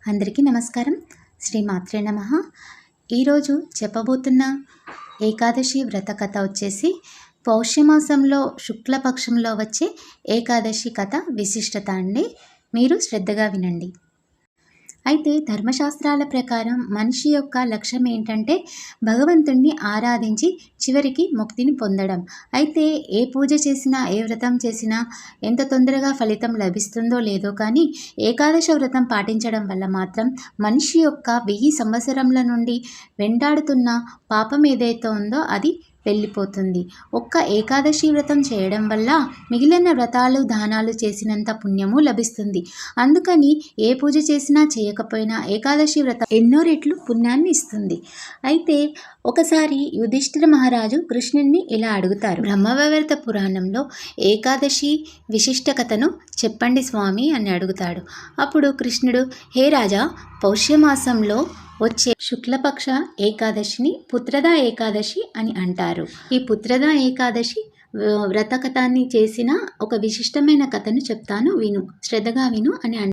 అందరికీ నమస్కారం. శ్రీ మాత్రే నమః. ఈరోజు చెప్పబోతున్న ఏకాదశి వ్రత కథ వచ్చేసి పౌష్యమాసంలో శుక్లపక్షంలో వచ్చే ఏకాదశి కథ విశిష్టత అండి. మీరు శ్రద్ధగా వినండి. అయితే ధర్మశాస్త్రాల ప్రకారం మనిషి యొక్క లక్ష్యం ఏంటంటే భగవంతుణ్ణి ఆరాధించి చివరికి ముక్తిని పొందడం. అయితే ఏ పూజ చేసినా, ఏ వ్రతం చేసినా ఎంత తొందరగా ఫలితం లభిస్తుందో లేదో కానీ ఏకాదశ వ్రతం పాటించడం వల్ల మాత్రం మనిషి యొక్క 1000 సంవత్సరముల నుండి వెంటాడుతున్న పాపం ఏదైతే ఉందో అది వెళ్ళిపోతుంది. ఒక్క ఏకాదశి వ్రతం చేయడం వల్ల మిగిలిన వ్రతాలు దానాలు చేసినంత పుణ్యము లభిస్తుంది. అందుకని ఏ పూజ చేసినా చేయకపోయినా ఏకాదశి వ్రతం ఎన్నో రెట్లు పుణ్యాన్ని ఇస్తుంది. అయితే ఒకసారి యుధిష్ఠిర మహారాజు కృష్ణుణ్ణి ఇలా అడుగుతారు. బ్రహ్మవైవర్త పురాణంలో ఏకాదశి విశిష్ట కథను చెప్పండి స్వామి అని అడుగుతాడు. అప్పుడు కృష్ణుడు, హే రాజా, పౌష్యమాసంలో వచ్చే శుక్లపక్ష ఏకాదశిని పుత్రదా ఏకాదశి అని అంటారు. ఈ పుత్రదా ఏకాదశి వ్రత కథాన్ని చేసిన ఒక విశిష్టమైన కథను చెప్తాను, విను, శ్రద్ధగా విను అని